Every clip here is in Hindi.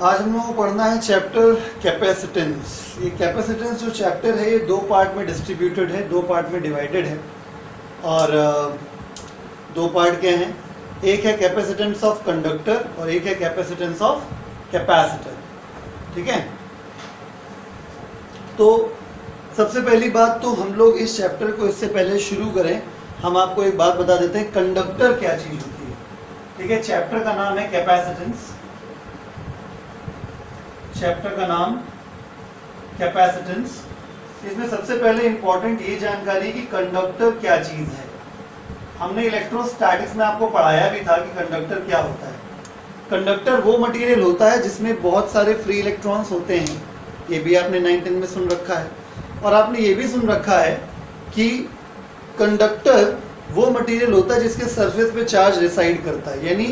आज हम लोगों को पढ़ना है चैप्टर कैपेसिटेंस। ये कैपेसिटेंस जो चैप्टर है ये दो पार्ट में डिस्ट्रीब्यूटेड है, दो पार्ट में डिवाइडेड है। और दो पार्ट क्या हैं? एक है कैपेसिटेंस ऑफ कंडक्टर और एक है कैपेसिटेंस ऑफ कैपेसिटर। ठीक है, तो सबसे पहली बात तो हम लोग इस चैप्टर को इससे पहले शुरू करें, हम आपको एक बात बता देते हैं, कंडक्टर क्या चीज़ होती है। ठीक है, चैप्टर का नाम है कैपेसिटेंस, चैप्टर का नाम कैपेसिटेंस। इसमें सबसे पहले इंपॉर्टेंट ये जानकारी कि कंडक्टर क्या चीज़ है। हमने इलेक्ट्रोस्टैटिक्स में आपको पढ़ाया भी था कि कंडक्टर क्या होता है। कंडक्टर वो मटेरियल होता है जिसमें बहुत सारे फ्री इलेक्ट्रॉन्स होते हैं, ये भी आपने 9-10 में सुन रखा है। और आपने ये भी सुन रखा है कि कंडक्टर वो मटेरियल होता है जिसके सरफेस पे चार्ज रिसाइड करता है, यानी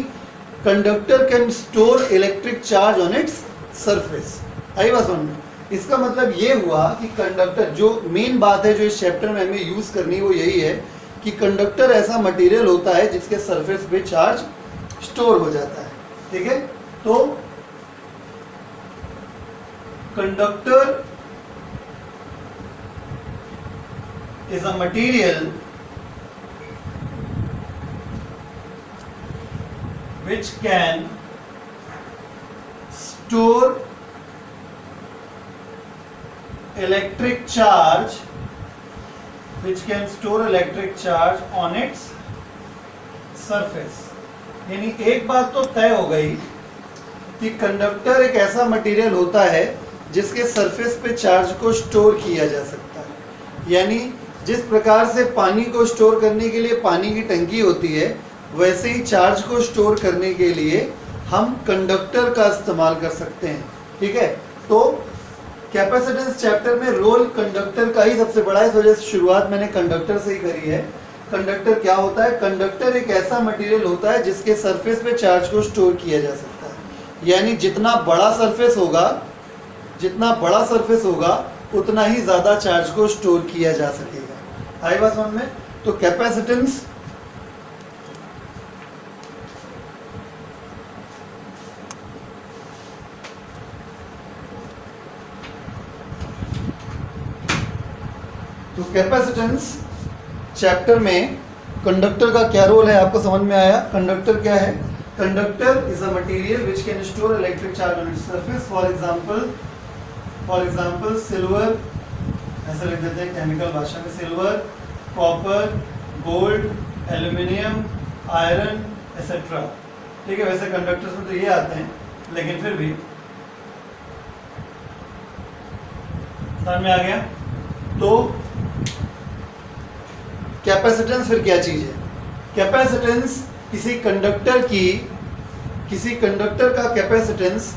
conductor can store electric charge on its surface. आई बात समझ में? इसका मतलब ये हुआ कि कंडक्टर, जो मेन बात है जो इस चैप्टर में हमें यूज करनी है वो यही है कि कंडक्टर ऐसा मटेरियल होता है जिसके सरफेस पे चार्ज स्टोर हो जाता है। ठीक है, तो conductor is a material which can store electric charge on its surface। यानी एक बात तो तय हो गई कि कंडक्टर एक ऐसा मटेरियल होता है जिसके सरफेस पे चार्ज को स्टोर किया जा सकता है। यानी जिस प्रकार से पानी को स्टोर करने के लिए पानी की टंकी होती है, वैसे ही चार्ज को स्टोर करने के लिए हम कंडक्टर का इस्तेमाल कर सकते हैं। ठीक है, तो कैपेसिटेंस चैप्टर में रोल कंडक्टर का ही सबसे बड़ा है, इस वजह से शुरुआत मैंने कंडक्टर से ही करी है। कंडक्टर क्या होता है? कंडक्टर एक ऐसा मटेरियल होता है जिसके सरफेस पे चार्ज को स्टोर किया जा सकता है। यानी जितना बड़ा सरफेस होगा उतना ही ज़्यादा चार्ज को स्टोर किया जा सकेगा। आई बात समझ में? तो कैपेसिटेंस चैप्टर में कंडक्टर का क्या रोल है आपको समझ में आया? कंडक्टर क्या है? Conductor is a material which can store electric charge on its surface. For example silver, ऐसा लिख देते हैं केमिकल भाषा में, silver, copper, gold, aluminium, iron etcetera. ठीक है, वैसे कंडक्टर्स में तो ये आते हैं, लेकिन फिर भी समझ में आ गया। तो कैपेसिटेंस फिर क्या चीज है? कैपेसिटेंस किसी कंडक्टर का कैपेसिटेंस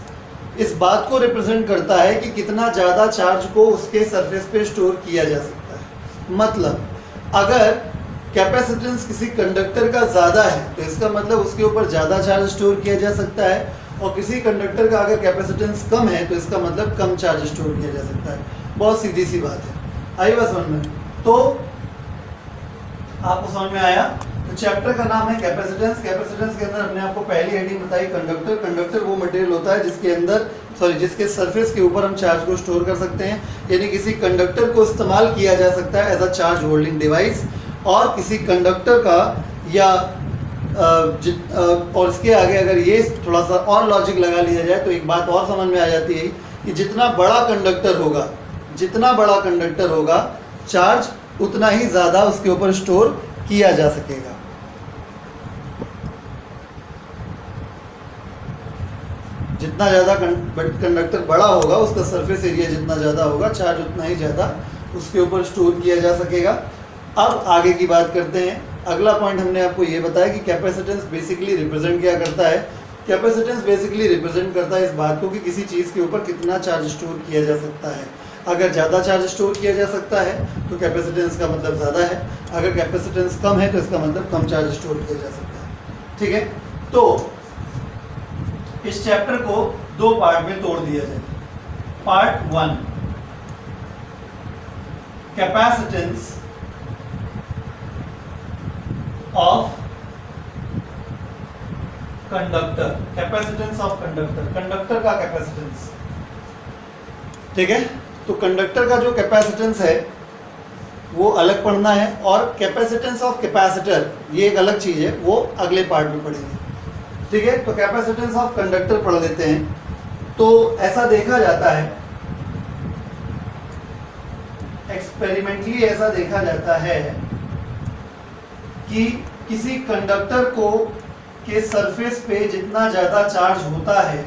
इस बात को रिप्रेजेंट करता है कि कितना ज़्यादा चार्ज को उसके सरफेस पे स्टोर किया जा सकता है। मतलब अगर कैपेसिटेंस किसी कंडक्टर का ज़्यादा है तो इसका मतलब उसके ऊपर ज़्यादा चार्ज स्टोर किया जा सकता है, और किसी कंडक्टर का अगर कैपेसिटेंस कम है तो इसका मतलब कम चार्ज स्टोर किया जा सकता है। बहुत सीधी सी बात है। आई बात समझ में? तो आपको समझ में आया? तो चैप्टर का नाम है कैपेसिटेंस। कैपेसिटेंस के अंदर हमने आपको पहली हेडिंग बताई कंडक्टर। कंडक्टर वो मटेरियल होता है जिसके सरफेस के ऊपर हम चार्ज को स्टोर कर सकते हैं। यानी किसी कंडक्टर को इस्तेमाल किया जा सकता है as a charge holding device, और किसी कंडक्टर का या और इसके आगे अगर ये थोड़ा सा और लॉजिक लगा लिया जाए तो एक बात और समझ में आ जाती है कि जितना बड़ा कंडक्टर होगा चार्ज उतना ही ज़्यादा उसके ऊपर स्टोर किया जा सकेगा। जितना ज़्यादा कंडक्टर बड़ा होगा, उसका सरफेस एरिया जितना ज़्यादा होगा, चार्ज उतना ही ज़्यादा उसके ऊपर स्टोर किया जा सकेगा। अब आगे की बात करते हैं। अगला पॉइंट हमने आपको ये बताया कि कैपेसिटेंस बेसिकली रिप्रेजेंट क्या करता है। कैपेसिटेंस बेसिकली रिप्रेजेंट करता है इस बात को कि किसी चीज़ के ऊपर कितना चार्ज स्टोर किया जा सकता है। अगर ज़्यादा चार्ज स्टोर किया जा सकता है तो कैपेसिटेंस का मतलब ज़्यादा है, अगर कैपेसिटेंस कम है तो इसका मतलब कम चार्ज स्टोर किया जा सकता है। ठीक है, तो इस चैप्टर को दो पार्ट में तोड़ दिया जाए। Part 1, capacitance of conductor, capacitance of conductor, conductor का कैपेसिटेंस। ठीक है, तो कंडक्टर का जो कैपेसिटेंस है वो अलग पढ़ना है, और कैपेसिटेंस ऑफ कैपेसिटर ये एक अलग चीज है, वो अगले पार्ट में पढ़ेंगे। ठीक है, तो कैपेसिटेंस ऑफ कंडक्टर पढ़ लेते हैं। तो ऐसा देखा जाता है, एक्सपेरिमेंटली ऐसा देखा जाता है कि किसी कंडक्टर को के सरफेस पे जितना ज़्यादा चार्ज होता है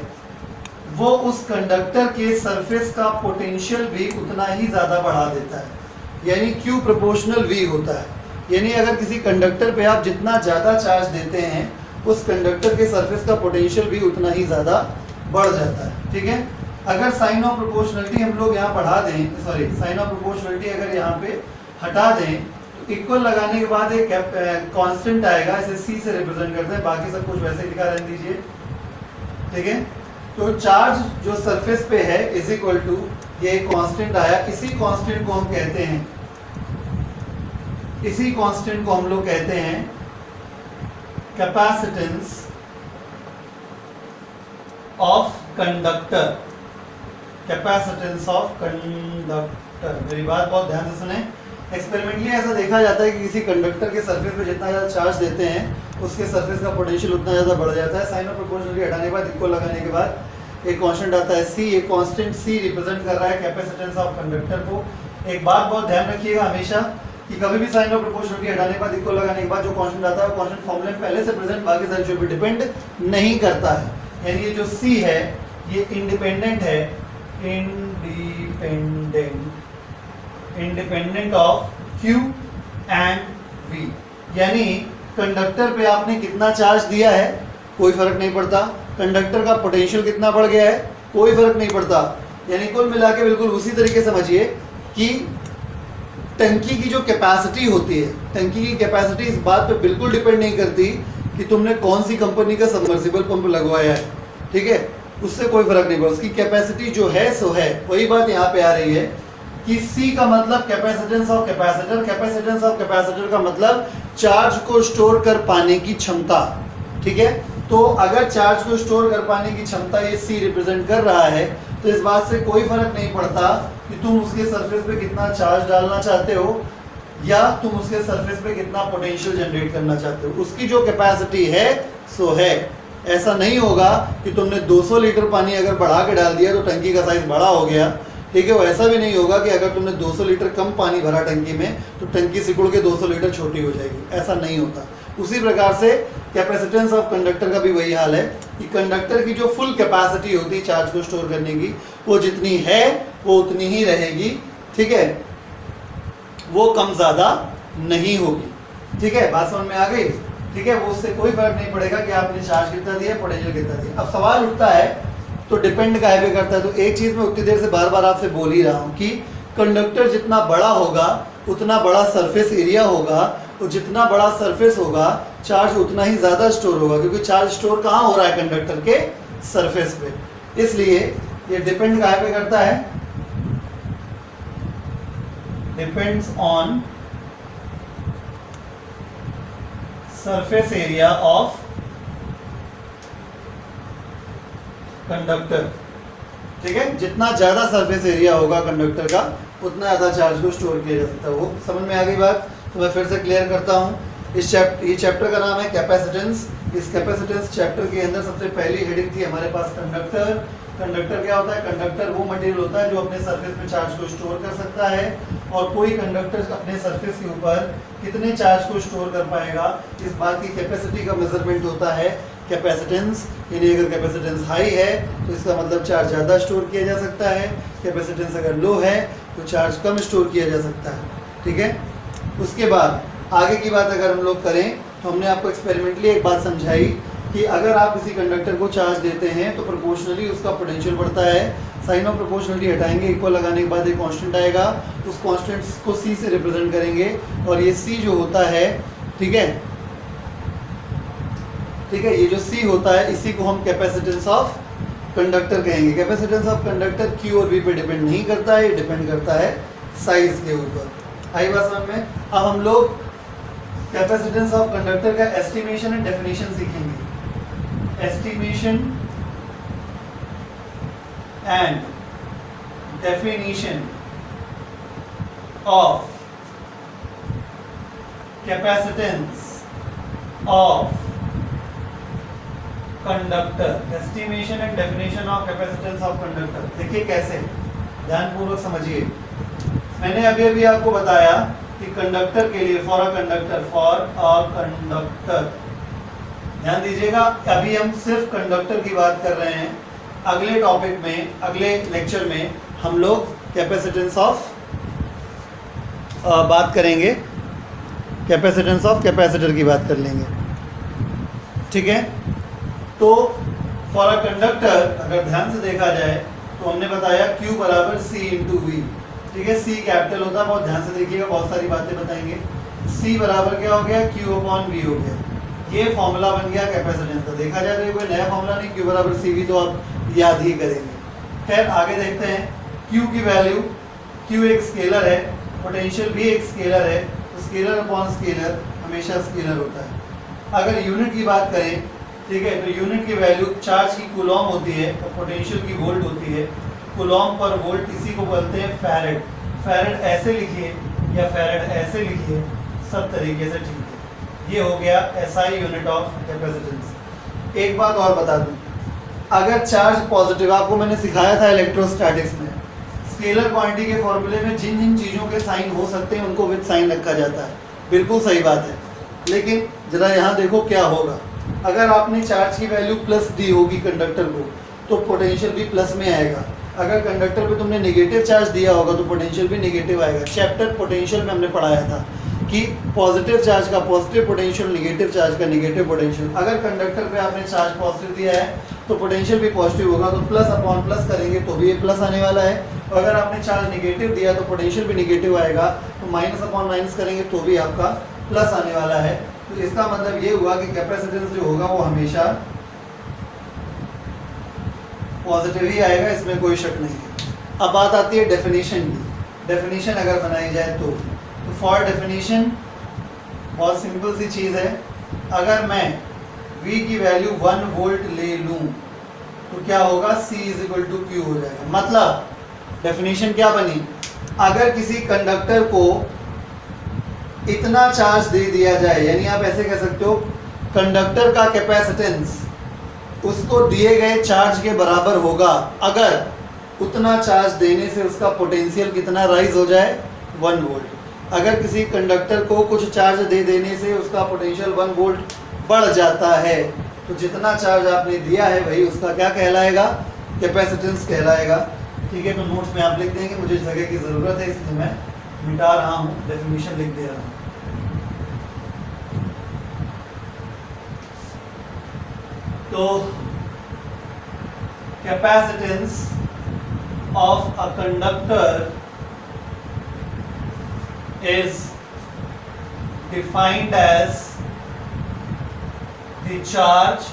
वो उस कंडक्टर के सरफेस का पोटेंशियल भी उतना ही ज़्यादा बढ़ा देता है, यानी Q प्रोपोर्शनल V होता है। यानी अगर किसी कंडक्टर पे आप जितना ज़्यादा चार्ज देते हैं उस कंडक्टर के सरफेस का पोटेंशियल भी उतना ही ज़्यादा बढ़ जाता है। ठीक है, अगर साइन ऑफ प्रोपोर्शनलिटी हम लोग यहाँ बढ़ा दें, सॉरी साइन ऑफ प्रोपोर्शनलिटी अगर यहाँ पे हटा दें तो इक्वल लगाने के बाद एक कांस्टेंट आएगा, इसे C से रिप्रेजेंट करते हैं, बाकी सब कुछ वैसे लिखा रहने दीजिए। ठीक है, तो चार्ज जो सरफेस पे है इज इक्वल टू ये कांस्टेंट आया, इसी कांस्टेंट को हम कहते हैं, इसी कांस्टेंट को हम लोग कहते हैं capacitance of conductor, capacitance of conductor. मेरी बात बहुत ध्यान से सुने। एक्सपेरिमेंटली ऐसा देखा जाता है कि किसी कंडक्टर के सरफेस पे जितना ज़्यादा चार्ज देते हैं उसके सरफेस का पोटेंशियल उतना ज़्यादा बढ़ जाता है। साइन ऑफ प्रोपोर्शनलिटी हटाने के बाद, इक्वल लगाने के बाद एक कांस्टेंट आता है C, एक कांस्टेंट C रिप्रेजेंट कर रहा है कैपेसिटेंस ऑफ कंडक्टर को। एक बात बहुत ध्यान रखिएगा हमेशा कि कभी भी साइन ऑफ प्रोपोर्शनलिटी हटाने के बाद, इक्वल लगाने के बाद जो कांस्टेंट आता है वो कांस्टेंट फॉर्मूले में पहले से प्रेजेंट, बाकी सारी चीजों पे डिपेंड नहीं करता है। यानी ये जो C है ये इंडिपेंडेंट है, independent of Q and V। यानी कंडक्टर पे आपने कितना चार्ज दिया है कोई फर्क नहीं पड़ता, कंडक्टर का पोटेंशियल कितना बढ़ गया है कोई फर्क नहीं पड़ता। यानी कुल मिला के बिल्कुल उसी तरीके समझिए कि टंकी की जो कैपेसिटी होती है, टंकी की कैपेसिटी इस बात पे बिल्कुल डिपेंड नहीं करती कि तुमने कौन सी कंपनी का सबमर्सिबल पंप लगवाया है। ठीक है, उससे कोई फर्क नहीं पड़ता, उसकी कैपेसिटी जो है सो है। वही बात यहाँ पे आ रही है कि C का मतलब capacitance of capacitor, capacitance of capacitor का मतलब चार्ज को स्टोर कर पाने की क्षमता। ठीक है, तो अगर चार्ज को स्टोर कर पाने की क्षमता ये C रिप्रेजेंट कर रहा है तो इस बात से कोई फर्क नहीं पड़ता कि तुम उसके सरफेस पे कितना चार्ज डालना चाहते हो या तुम उसके सरफेस पे कितना पोटेंशियल जनरेट करना चाहते हो, उसकी जो कैपेसिटी है सो है। ऐसा नहीं होगा कि तुमने 200 लीटर पानी अगर बढ़ा के डाल दिया तो टंकी का साइज बड़ा हो गया। ठीक है, वो ऐसा भी नहीं होगा कि अगर तुमने 200 लीटर कम पानी भरा टंकी में तो टंकी सिकुड़ के 200 लीटर छोटी हो जाएगी, ऐसा नहीं होता। उसी प्रकार से कैपेसिटेंस ऑफ कंडक्टर का भी वही हाल है कि कंडक्टर की जो फुल कैपेसिटी होती है चार्ज को स्टोर करने की, वो जितनी है वो उतनी ही रहेगी। ठीक है, वो कम ज़्यादा नहीं होगी। ठीक है, बात समझ में आ गई। ठीक है, वो उससे कोई फर्क नहीं पड़ेगा कि आपने चार्ज कितना दिया, पोटेंशियल कितना दिया। अब सवाल उठता है तो डिपेंड काहे पे करता है। तो एक चीज़ मैं उतनी देर से बार बार आपसे बोल ही रहा हूँ कि कंडक्टर जितना बड़ा होगा उतना बड़ा सरफेस एरिया होगा, और जितना बड़ा सरफेस होगा चार्ज उतना ही ज़्यादा स्टोर होगा, क्योंकि चार्ज स्टोर कहाँ हो रहा है, कंडक्टर के सरफेस पे। इसलिए ये डिपेंड काहे पे करता है, depends on surface area of conductor. ठीक है, जितना ज्यादा सरफेस एरिया होगा कंडक्टर का उतना ज्यादा चार्ज को स्टोर किया जा सकता है। वो समझ में आ गई बात? तो मैं फिर से क्लियर करता हूँ। ये चैप्टर का नाम है कैपेसिटेंस। इस कैपेसिटेंस चैप्टर के अंदर सबसे पहली हेडिंग थी हमारे पास कंडक्टर। कंडक्टर क्या होता है? कंडक्टर वो मटेरियल होता है जो अपने सरफेस पे चार्ज को स्टोर कर सकता है, और कोई कंडक्टर अपने सरफेस के ऊपर कितने चार्ज को स्टोर कर पाएगा, इस बात की कैपेसिटी का मेजरमेंट होता है कैपेसिटेंस। यानी अगर कैपेसिटेंस हाई है तो इसका मतलब चार्ज ज़्यादा स्टोर किया जा सकता है, कैपेसिटेंस अगर लो है तो चार्ज कम स्टोर किया जा सकता है। ठीक है, उसके बाद आगे की बात अगर हम लोग करें तो हमने आपको एक्सपेरिमेंटली एक बात समझाई कि अगर आप किसी कंडक्टर को चार्ज देते हैं तो प्रोपोर्शनली उसका पोटेंशियल बढ़ता है। साइन ऑफ प्रोपोर्शनलिटी हटाएंगे, इक्वल लगाने के बाद एक कांस्टेंट आएगा, उस कांस्टेंट को C से रिप्रेजेंट करेंगे, और ये C जो होता है, ठीक है, ये जो C होता है इसी को हम कैपेसिटेंस ऑफ कंडक्टर कहेंगे। कैपेसिटेंस ऑफ कंडक्टर Q और V पे डिपेंड नहीं करता है, ये डिपेंड करता है साइज के ऊपर। आई बात समझ में? अब हम लोग कैपेसिटेंस ऑफ कंडक्टर का एस्टिमेशन एंड डेफिनेशन सीखेंगे। estimation and definition of capacitance of conductor. Estimation and definition of capacitance of conductor. देखिए कैसे, ध्यानपूर्वक समझिए। मैंने अभी अभी आपको बताया कि कंडक्टर के लिए फॉर अ कंडक्टर, ध्यान दीजिएगा, अभी हम सिर्फ कंडक्टर की बात कर रहे हैं। अगले टॉपिक में, अगले लेक्चर में हम लोग कैपेसिटेंस ऑफ बात करेंगे, कैपेसिटेंस ऑफ कैपेसिटर की बात कर लेंगे, ठीक है। तो फॉर अ कंडक्टर अगर ध्यान से देखा जाए तो हमने बताया Q बराबर C इंटू वी, ठीक है। C कैपिटल होता है, बहुत ध्यान से देखिएगा, बहुत सारी बातें बताएंगे। C बराबर क्या हो गया, Q अपॉन V हो गया। ये फॉर्मूला बन गया कैपेसिटेंस का। देखा जाए तो ये कोई नया फॉर्मूला नहीं, Q बराबर CV तो आप याद ही करेंगे। खैर आगे देखते हैं। Q की वैल्यू, Q एक स्केलर है, पोटेंशियल भी एक स्केलर है, तो स्केलर अपॉन स्केलर हमेशा स्केलर होता है। अगर यूनिट की बात करें, ठीक है, तो यूनिट की वैल्यू चार्ज की कूलॉम होती है और पोटेंशियल की वोल्ट होती है। कूलॉम पर वोल्ट, इसी को बोलते हैं फैरेड। फैरेड ऐसे लिखिए या फैरेड ऐसे लिखिए, सब तरीके से ठीक है। ये हो गया SI यूनिट ऑफ कैपेसिटेंस। एक बात और बता दूं, अगर चार्ज पॉजिटिव, आपको मैंने सिखाया था इलेक्ट्रोस्टैटिक्स में, स्केलर क्वांटिटी के फॉर्मूले में जिन जिन चीज़ों के साइन हो सकते हैं उनको विद साइन रखा जाता है। बिल्कुल सही बात है, लेकिन जरा यहाँ देखो क्या होगा। अगर आपने चार्ज की वैल्यू प्लस दी होगी कंडक्टर को, तो पोटेंशियल भी प्लस में आएगा। अगर कंडक्टर पे तुमने नेगेटिव चार्ज दिया होगा तो पोटेंशियल भी नेगेटिव आएगा। चैप्टर पोटेंशियल में हमने पढ़ाया था कि पॉजिटिव चार्ज का पॉजिटिव पोटेंशियल, नेगेटिव चार्ज का नेगेटिव पोटेंशियल। अगर कंडक्टर पे आपने चार्ज पॉजिटिव दिया है तो पोटेंशियल भी पॉजिटिव होगा, तो प्लस अपॉन प्लस करेंगे तो भी ये प्लस आने वाला है। और अगर आपने चार्ज नेगेटिव दिया तो पोटेंशियल भी नेगेटिव आएगा, तो माइनस अपॉन माइनस करेंगे तो भी आपका प्लस आने वाला है। तो इसका मतलब ये हुआ कि कैपेसिटेंस जो होगा वो हमेशा पॉजिटिव ही आएगा, इसमें कोई शक नहीं है। अब बात आती है डेफिनेशन की। डेफिनेशन अगर बनाई जाए तो फॉर डेफिनेशन बहुत सिंपल सी चीज़ है। अगर मैं V की वैल्यू 1 वोल्ट ले लूँ तो क्या होगा, C is equal to Q हो जाएगा। मतलब डेफिनेशन क्या बनी, अगर किसी कंडक्टर को इतना चार्ज दे दिया जाए, यानी आप ऐसे कह सकते हो कंडक्टर का कैपेसिटेंस उसको दिए गए चार्ज के बराबर होगा अगर उतना चार्ज देने से उसका पोटेंशियल कितना राइज हो जाए, 1 वोल्ट। अगर किसी कंडक्टर को कुछ चार्ज दे देने से उसका पोटेंशियल 1 वोल्ट बढ़ जाता है, तो जितना चार्ज आपने दिया है वही उसका क्या कहलाएगा, कैपेसिटेंस कहलाएगा। ठीक है, तो नोट्स में आप लिख देंगे, मुझे जगह की ज़रूरत है इसलिए मैं मिटा रहा हूँ, डेफिनेशन लिख दे रहा हूँ। तो capacitance of a conductor is defined as the charge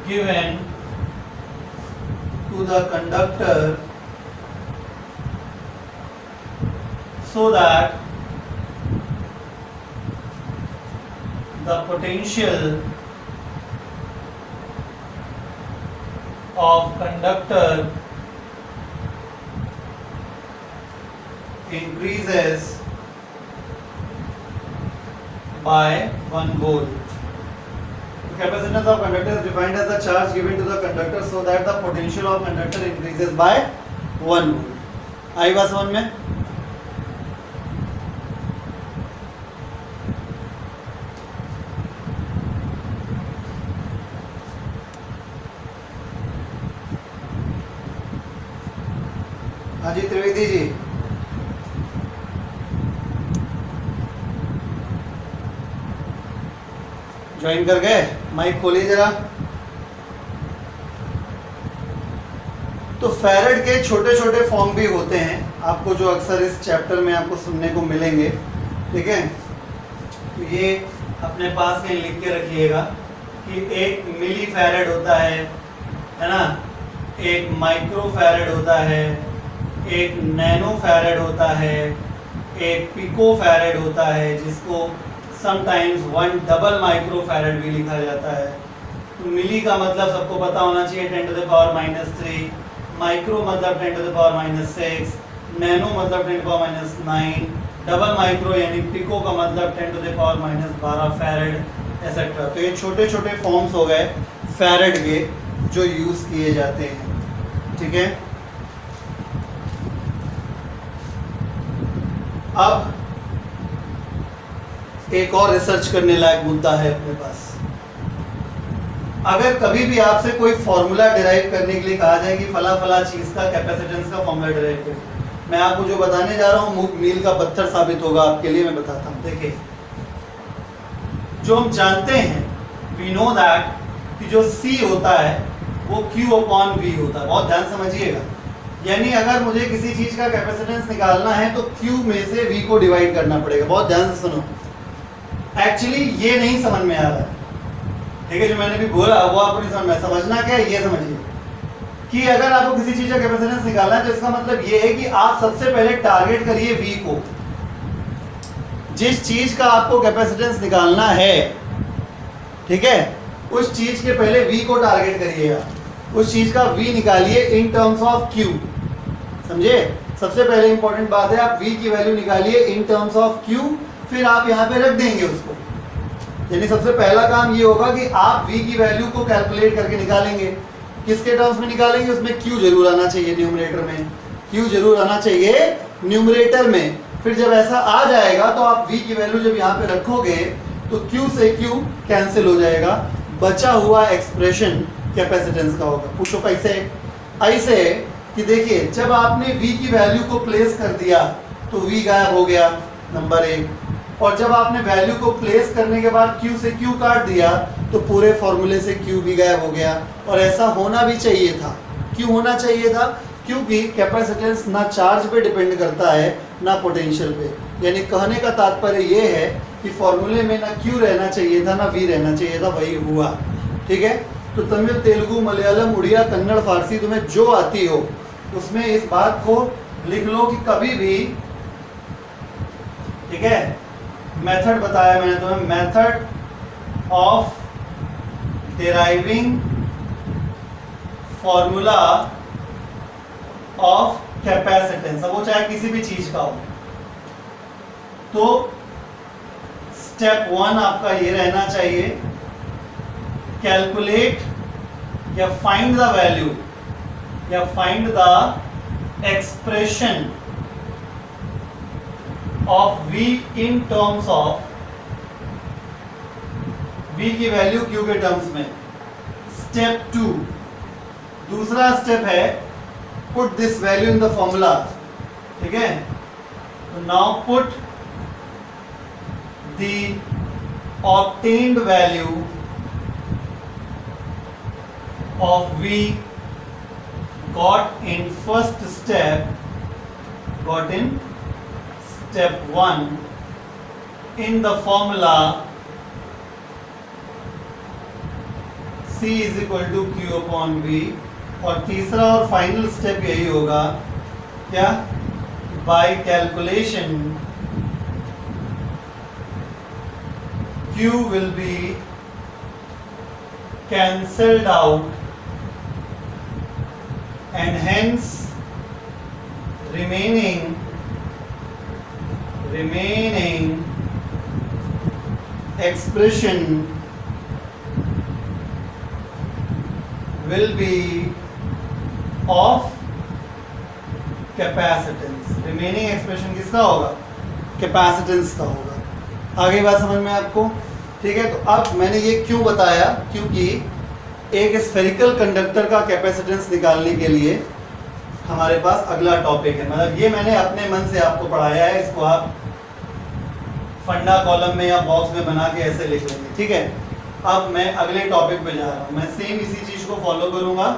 given to the conductor so that the potential of conductor increases by 1 volt. The capacitance of conductor is defined as the charge given to the conductor so that the potential of conductor increases by 1 volt. आई बात समझ में? हाँ जी त्रिवेदी जी, ज्वाइन कर गए? माइक खोलिए जरा। तो फैरेड के छोटे छोटे फॉर्म भी होते हैं, आपको जो अक्सर इस चैप्टर में आपको सुनने को मिलेंगे, ठीक है। तो ये अपने पास कहीं लिख के रखिएगा कि एक मिली फैरेड होता है ना, एक माइक्रो फैरेड होता है, एक नैनो फैरेड होता है, एक पिको फैरेड होता है, जिसको समटाइम्स 1 डबल माइक्रो फैरेड भी लिखा जाता है। तो मिली का मतलब सबको पता होना चाहिए 10 टू द पावर -3, माइक्रो मतलब 10 टू द पावर -6, नैनो मतलब 10 to the power -9, double micro यानी पिको का मतलब 10 to the power -12 farad etcetera. तो ये छोटे छोटे फॉर्म्स हो गए फैरेड के जो यूज किए जाते हैं, ठीक है। अब एक और रिसर्च करने लायक मुद्दा है अपने पास। अगर कभी भी आपसे कोई फॉर्मूला डिराइव करने के लिए कहा जाए कि फला फला चीज का कैपेसिटेंस का फॉर्मूला डिराइव करिए, मैं आपको जो बताने जा रहा हूँ मील का पत्थर साबित होगा आपके लिए। मैं बताता हूँ, देखिए जो हम जानते हैं, वी नो दैट कि जो C होता है वो Q/V होता है। बहुत ध्यान समझिएगा, यानी अगर मुझे किसी चीज का कैपेसिटेंस निकालना है तो Q में से V को डिवाइड करना पड़ेगा। बहुत ध्यान से सुनो, एक्चुअली ये नहीं समझ में आ रहा है, ठीक है, जो मैंने भी बोला वो आपको नहीं समझ में। समझना क्या है ये समझिए कि अगर आपको किसी चीज का कैपेसिटेंस निकालना है तो इसका मतलब ये है कि आप सबसे पहले टारगेट करिए V को। जिस चीज का आपको कैपेसिटेंस निकालना है, ठीक है, उस चीज के पहले V को टारगेट करिएगा, उस चीज का V निकालिए इन टर्म्स ऑफ Q। समझे? सबसे पहले इंपॉर्टेंट बात है, आप V की वैल्यू निकालिए इन टर्म्स ऑफ Q, फिर आप यहाँ पे रख देंगे उसको। यानी सबसे पहला काम ये होगा कि आप V की वैल्यू को कैलकुलेट करके निकालेंगे। किसके टर्म्स में निकालेंगे? उसमें Q जरूर आना चाहिए न्यूमरेटर में, Q जरूर आना चाहिए न्यूमरेटर में। फिर जब ऐसा आ जाएगा तो आप V की वैल्यू जब यहाँ पे रखोगे तो Q से Q कैंसिल हो जाएगा, बचा हुआ एक्सप्रेशन कैपेसिटेंस का होगा। पूछो कैसे? ऐसे कि देखिए जब आपने V की वैल्यू को प्लेस कर दिया तो V गायब हो गया, नंबर 1। और जब आपने वैल्यू को प्लेस करने के बाद Q से Q काट दिया तो पूरे फॉर्मूले से Q भी गायब हो गया। और ऐसा होना भी चाहिए था। क्यों होना चाहिए था? क्योंकि कैपेसिटेंस ना चार्ज पे डिपेंड करता है ना पोटेंशियल पे। यानी कहने का तात्पर्य ये है कि फॉर्मूले में ना Q रहना चाहिए था ना V रहना चाहिए था, वही हुआ। ठीक है, तो तमिल, तेलुगु, मलयालम, उड़िया, कन्नड़, फारसी तुम्हें जो आती हो उसमें इस बात को लिख लो कि कभी भी, ठीक है, मेथड बताया मैंने तुम्हें, method of deriving formula of capacitance. अब वो चाहे किसी भी चीज का हो, तो स्टेप 1 आपका ये रहना चाहिए, कैलकुलेट या फाइंड द वैल्यू या find the expression of V in terms of V की वैल्यू Q के टर्म्स में। स्टेप 2, दूसरा स्टेप है put this value in the formula. ठीक है, तो now put the obtained value of V got in first step, got in step 1 in the formula C is equal to Q/V। और तीसरा और फाइनल स्टेप यही होगा, क्या? By calculation Q will be cancelled out and hence remaining expression will be of capacitance। remaining expression किसका होगा? कैपेसिटेंस का होगा। आगे बात समझ में आपको? ठीक है, तो अब मैंने ये क्यों बताया, क्योंकि एक स्फेरिकल कंडक्टर का कैपेसिटेंस निकालने के लिए हमारे पास अगला टॉपिक है। मतलब ये मैंने अपने मन से आपको पढ़ाया है, इसको आप फंडा कॉलम में या बॉक्स में बना के ऐसे लिख लेंगे। ठीक है, अब मैं अगले टॉपिक पे जा रहा हूँ। मैं सेम इसी चीज को फॉलो करूंगा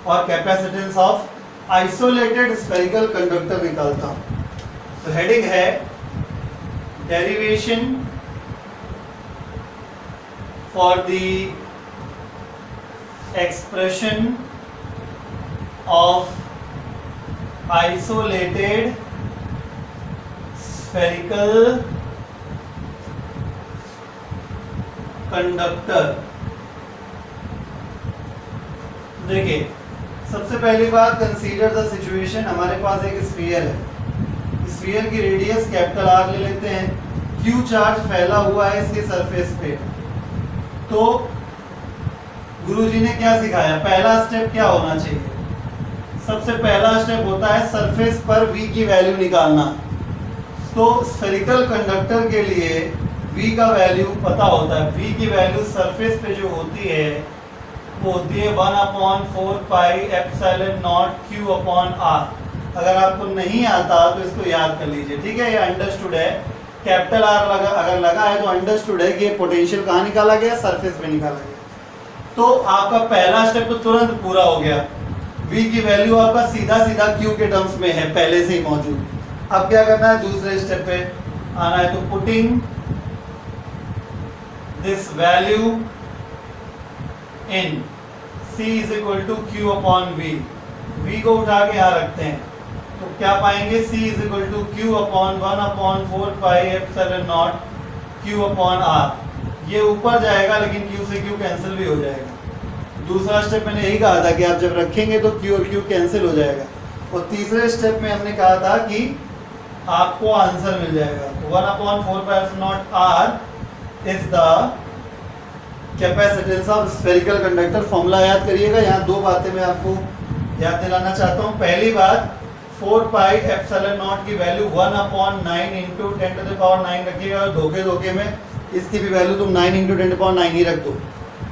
और capacitance of isolated spherical conductor निकालता हूँ। तो हेडिंग है derivation for the expression of isolated spherical conductor. देखिए, सबसे पहली बात, कंसीडर द सिचुएशन। हमारे पास एक स्फीयर है, स्फीयर की रेडियस कैपिटल आर ले लेते हैं, क्यू चार्ज फैला हुआ है इसके सरफेस पे। तो गुरुजी ने क्या सिखाया, पहला स्टेप क्या होना चाहिए? सबसे पहला स्टेप होता है सरफेस पर v की वैल्यू निकालना। तो स्फेरिकल कंडक्टर के लिए v का वैल्यू पता होता है। v की वैल्यू सरफेस पे जो होती है वो होती है 1/4 pi epsilon naught q upon r। अगर आपको नहीं आता तो इसको याद कर लीजिए, ठीक है? ये अंडरस्टूड है। कैपिटल आर अगर लगा है तो अंडरस्टूड है कि ये पोटेंशियल कहाँ निकाला गया, सरफेस पे निकाला गया। तो आपका पहला स्टेप तो तुरंत पूरा हो गया। v की वैल्यू आपका सीधा सीधा q के टर्म्स में है, पहले से ही मौजूद। अब क्या करना है, दूसरे स्टेप पे आना है। तो putting this value in c is equal to q upon v को उठा के यहाँ रखते हैं तो क्या पाएंगे, c is equal to q upon 1/4 pi epsilon naught q upon r। ये ऊपर जाएगा लेकिन q से q कैंसिल भी हो जाएगा। दूसरा स्टेप मैंने यही कहा था कि आप जब रखेंगे तो q और q कैंसिल हो जाएगा। और तीसरे स्टेप में हमने कहा था कि आपको आंसर मिल जाएगा। 1/4 pi epsilon naught r is the capacitance of spherical conductor. Formula याद करिएगा। यहाँ दो बातें मैं आपको याद दिलाना चाहता हूँ। पहली बात, 4 पाई एप्सिलॉन नॉट की वैल्यू 1/9 इंटू 10⁹ रखिएगा। धोखे में इसकी भी वैल्यू तुम 9 इंटू 10⁹ ही रख दो,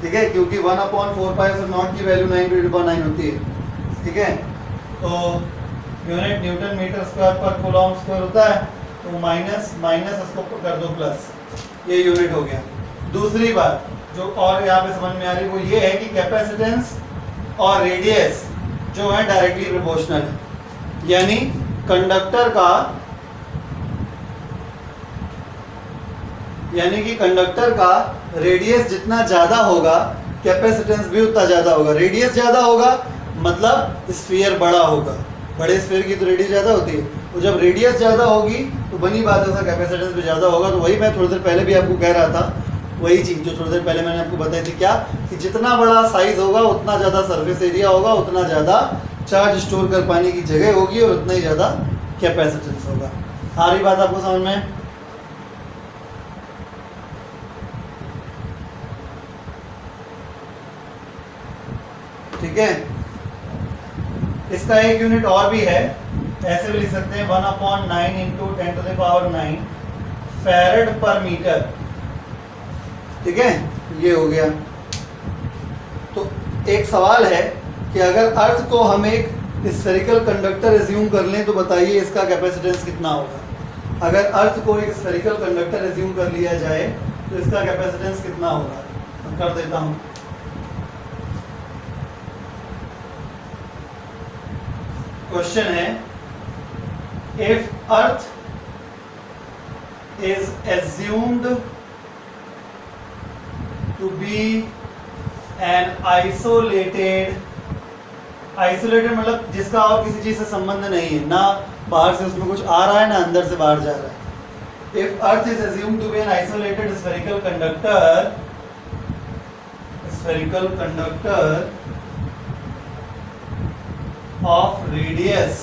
ठीक है? क्योंकि 1/4 पाई एप्सिलॉन नॉट की वैल्यू 9 इंटू 10⁹ होती है, ठीक है? तो यूनिट न्यूटन मीटर स्क्वायर पर कूलॉम स्क्वायर होता है, तो माइनस उसको कर दो प्लस, ये यूनिट हो गया। दूसरी बात जो और यहाँ पे समझ में आ रही है वो ये है कि कैपेसिटेंस और रेडियस जो है डायरेक्टली प्रोपोर्शनल है। यानी कंडक्टर का रेडियस जितना ज्यादा होगा कैपेसिटेंस भी उतना ज्यादा होगा। रेडियस ज्यादा होगा मतलब स्फीयर बड़ा होगा, बड़े स्फीयर की तो रेडियस ज्यादा होती है। तो जब रेडियस ज्यादा होगी तो बनी बात है उसका कैपेसिटेंस भी ज्यादा होगा। तो वही मैं थोड़ी देर पहले भी आपको कह रहा था, वही चीज़ जो थोड़ी देर पहले मैंने आपको बताई थी, क्या कि जितना बड़ा साइज होगा उतना ज़्यादा सरफेस एरिया होगा, उतना ज़्यादा चार्ज स्टोर कर पाने की जगह होगी और उतना ही ज़्यादा कैपेसिटेंस होगा। आ रही बात आपको समझ में? ठीक है। इसका एक यूनिट और भी है, ऐसे भी लिख सकते हैं 1/9 इंटू 10⁹ फैरेड पर मीटर, ठीक है? ये हो गया। तो एक सवाल है कि अगर अर्थ को हम एक स्फेरिकल कंडक्टर एज्यूम कर लें तो बताइए इसका कैपेसिटेंस कितना होगा। अगर अर्थ को एक स्फेरिकल कंडक्टर एज्यूम कर लिया जाए तो इसका कैपेसिटेंस कितना होगा? मैं कर देता हूं। क्वेश्चन है, if earth is assumed to be an isolated मतलब जिसका और किसी चीज से संबंध नहीं है, ना बाहर से उसमें कुछ आ रहा है ना अंदर से बाहर जा रहा है। If earth is assumed to be an isolated spherical conductor of radius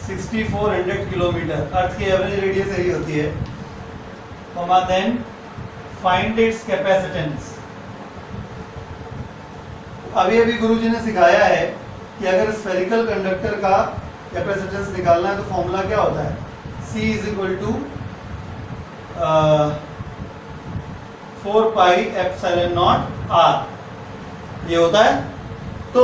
6400 kilometre, अर्थ की एवरेज रेडियस यही होती है, देन फाइंड इट्स कैपेसिटेंस। अभी गुरुजी ने सिखाया है कि अगर स्फेरिकल कंडक्टर का कैपेसिटेंस निकालना है तो फॉर्मूला क्या होता है, C is equal to 4 pi epsilon naught r, ये होता है। तो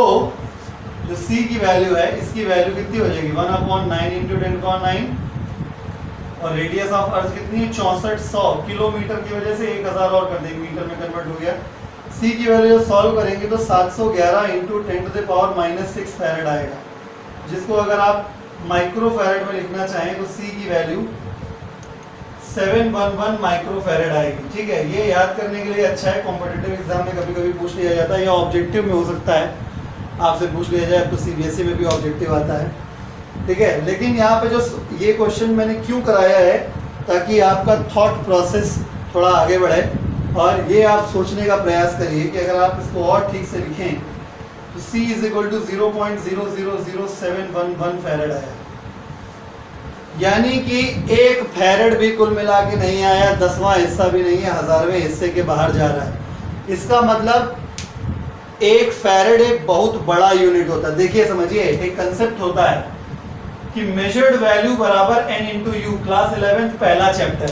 जो C की वैल्यू है, इसकी वैल्यू कितनी हो जाएगी 1/9 इंटू 10⁹, और रेडियस ऑफ अर्थ कितनी है 6400 किलोमीटर की वजह से 1000 और कर देंगे, मीटर में कन्वर्ट हो गया। C की वैल्यू सॉल्व करेंगे तो 711 इंटू 10⁻⁻6 फैरेड आएगा, जिसको अगर आप माइक्रो फैरेड में लिखना चाहें तो C की वैल्यू 711 माइक्रो फैरेड आएगी। ठीक है, ये याद करने के लिए अच्छा है, कॉम्पिटिटिव एग्जाम में कभी कभी पूछ लिया जाता है, या ऑब्जेक्टिव में हो सकता है आपसे पूछ लिया जाए, तो CBSE में भी ऑब्जेक्टिव आता है। ठीक है, लेकिन यहाँ पे जो ये क्वेश्चन मैंने क्यों कराया है, ताकि आपका थॉट प्रोसेस थोड़ा आगे बढ़े। और ये आप सोचने का प्रयास करिए कि अगर आप इसको और ठीक से लिखें तो C is equal to 0.000711 farad आया, यानी कि 1 फैरेड भी कुल मिला के नहीं आया, 10वां हिस्सा भी नहीं है, 1000वें हिस्से के बाहर जा रहा है। इसका मतलब 1 फैरेड एक बहुत बड़ा यूनिट होता है। देखिए समझिए, एक कंसेप्ट होता है कि मेजर्ड वैल्यू बराबर n into you, class 11th पहला चैप्टर।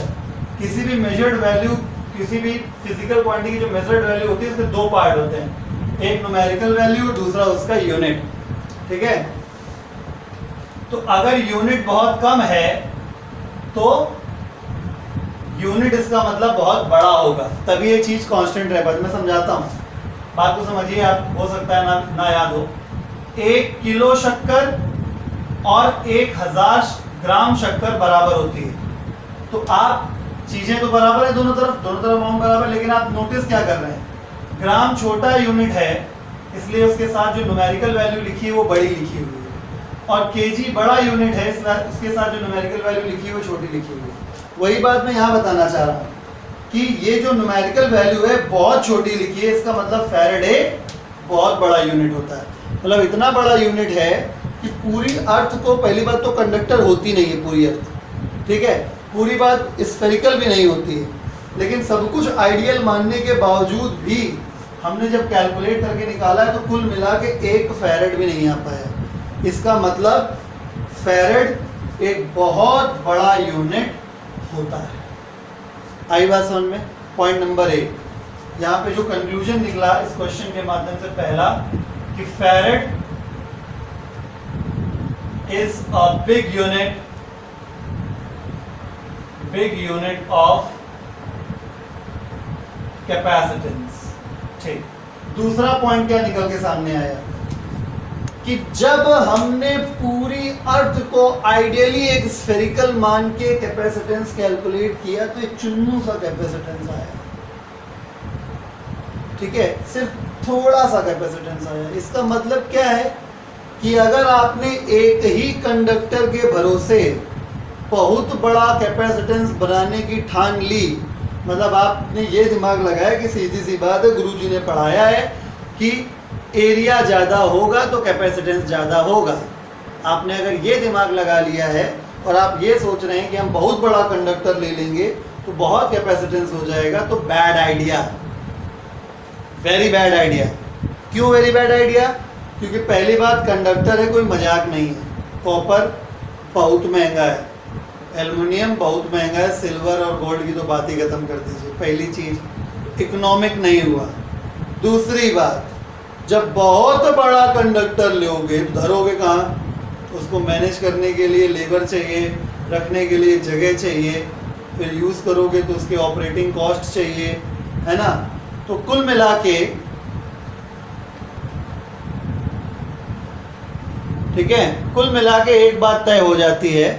किसी भी मेजर्ड वैल्यू, किसी भी फिजिकल क्वांटिटी की जो मेजर्ड वैल्यू होती है उसके 2 पार्ट होते हैं, एक न्यूमेरिकल वैल्यू, दूसरा उसका यूनिट। ठीक है, तो अगर यूनिट बहुत कम है तो यूनिट इसका मतलब बहुत बड़ा होगा, तभी ये चीज कांस्टेंट रह पाती। मैं समझाता हूं, बात को समझिए आप, हो सकता है ना याद हो। 1 किलो शक्कर और 1000 ग्राम शक्कर बराबर होती है, तो आप चीजें तो बराबर है दोनों तरफ अमाउंट बराबर, लेकिन आप नोटिस क्या कर रहे हैं, ग्राम छोटा यूनिट है इसलिए उसके साथ जो न्यूमेरिकल वैल्यू लिखी है वो बड़ी लिखी हुई है, और केजी बड़ा यूनिट है उसके साथ जो न्यूमेरिकल वैल्यू लिखी है वो छोटी लिखी हुई है। वही बात मैं यहाँ बताना चाह रहा हूँ कि ये जो न्यूमेरिकल वैल्यू है बहुत छोटी लिखी है, इसका मतलब फैरेड एक बहुत बड़ा यूनिट होता है। मतलब इतना बड़ा यूनिट है कि पूरी अर्थ को, पहली बात तो कंडक्टर होती नहीं है पूरी अर्थ, ठीक है, पूरी बात स्फेरिकल भी नहीं होती है, लेकिन सब कुछ आइडियल मानने के बावजूद भी हमने जब कैलकुलेट करके निकाला है तो कुल मिला के 1 फैरेड भी नहीं आ पाया। इसका मतलब फैरेड एक बहुत बड़ा यूनिट होता है। आई बात समझ में? पॉइंट नंबर 1, यहाँ पे जो कंक्लूजन निकला इस क्वेश्चन के माध्यम से, पहला कि farad is a big unit of capacitance. ठीक, दूसरा पॉइंट क्या निकल के सामने आया कि जब हमने पूरी अर्थ को आइडियली एक स्फेरिकल मान के कैपेसिटेंस कैलकुलेट किया तो एक चुन्नू सा कैपेसिटेंस आया। ठीक है, सिर्फ थोड़ा सा कैपेसिटेंस आया। इसका मतलब क्या है कि अगर आपने एक ही कंडक्टर के भरोसे बहुत बड़ा कैपेसिटेंस बनाने की ठान ली, मतलब आपने ये दिमाग लगाया कि सीधी सी बात है, गुरुजी ने पढ़ाया है कि एरिया ज़्यादा होगा तो कैपेसिटेंस ज़्यादा होगा। आपने अगर ये दिमाग लगा लिया है और आप ये सोच रहे हैं कि हम बहुत बड़ा कंडक्टर ले लेंगे तो बहुत कैपेसिटेंस हो जाएगा, तो bad idea, very bad idea. क्यों वेरी बैड आइडिया? क्योंकि पहली बात, कंडक्टर है, कोई मजाक नहीं है। कॉपर बहुत महंगा है, एल्युमिनियम बहुत महंगा है, सिल्वर और गोल्ड की तो बात ही खत्म कर दीजिए। पहली चीज़, इकोनॉमिक नहीं हुआ। दूसरी बात, जब बहुत बड़ा कंडक्टर लोगे तो धरोगे कहाँ? उसको मैनेज करने के लिए लेबर चाहिए, रखने के लिए जगह चाहिए, फिर यूज़ करोगे तो उसके ऑपरेटिंग कॉस्ट चाहिए, है ना। तो कुल मिला के, ठीक है, कुल मिला के एक बात तय हो जाती है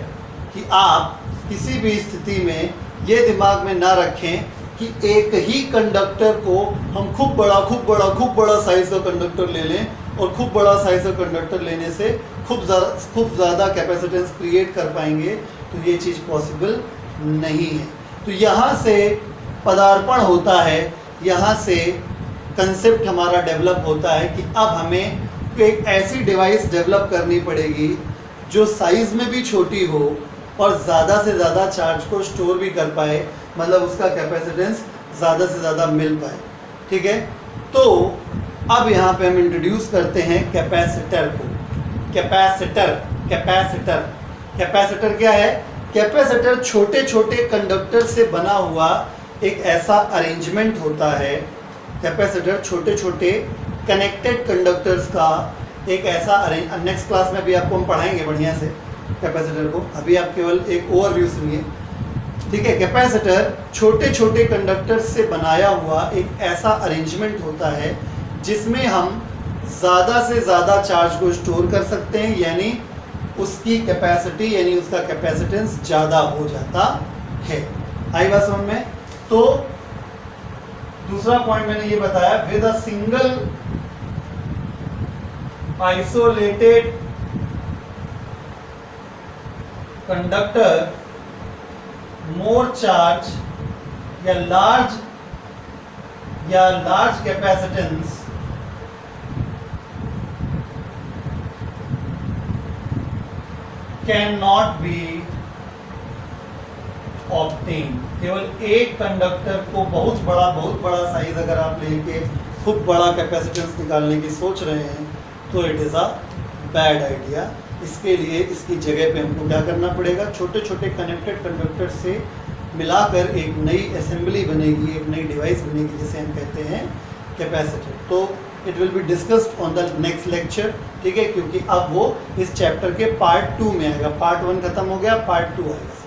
कि आप किसी भी स्थिति में ये दिमाग में ना रखें कि एक ही कंडक्टर को हम खूब बड़ा साइज का कंडक्टर ले लें और खूब बड़ा साइज का कंडक्टर लेने से खूब ज़्यादा कैपेसिटेंस क्रिएट कर पाएंगे, तो ये चीज़ पॉसिबल नहीं है। तो यहाँ से पदार्पण होता है, यहाँ से कंसेप्ट हमारा डेवलप होता है कि अब हमें एक ऐसी डिवाइस डेवलप करनी पड़ेगी जो साइज़ में भी छोटी हो और ज़्यादा से ज़्यादा चार्ज को स्टोर भी कर पाए, मतलब उसका कैपेसिटेंस ज़्यादा से ज़्यादा मिल पाए। ठीक है, तो अब यहाँ पे हम इंट्रोड्यूस करते हैं कैपेसिटर को। कैपेसिटर क्या है? कैपेसिटर छोटे छोटे कंडक्टर से बना हुआ एक ऐसा अरेंजमेंट होता है। कैपेसिटर छोटे छोटे कनेक्टेड कंडक्टर्स का एक ऐसा नेक्स्ट क्लास में भी आपको हम पढ़ाएंगे बढ़िया से कैपेसिटर को, अभी आप केवल एक ओवरव्यू सुनिए। ठीक है, कैपेसिटर छोटे छोटे कंडक्टर से बनाया हुआ एक ऐसा अरेंजमेंट होता है जिसमें हम ज़्यादा से ज़्यादा चार्ज को स्टोर कर सकते हैं, यानी उसकी कैपेसिटी यानी उसका कैपेसिटेंस ज़्यादा हो जाता है। आई बात समझ में? तो दूसरा पॉइंट मैंने ये बताया, with a single isolated conductor more charge या लार्ज या large capacitance can not be obtain. केवल एक कंडक्टर को बहुत बड़ा साइज अगर आप लेके खूब बड़ा कैपेसिटेंस निकालने की सोच रहे हैं तो it is a bad idea. इसके लिए इसकी जगह पे हमको क्या करना पड़ेगा, छोटे छोटे कनेक्टेड कंडक्टर से मिलाकर एक नई असेंबली बनेगी, एक नई डिवाइस बनेगी जिसे हम कहते हैं कैपेसिटर। तो it will be discussed on the next lecture, ठीक है, क्योंकि अब वो इस चैप्टर के पार्ट 2 में आएगा। पार्ट 1 खत्म हो गया, पार्ट 2 आएगा।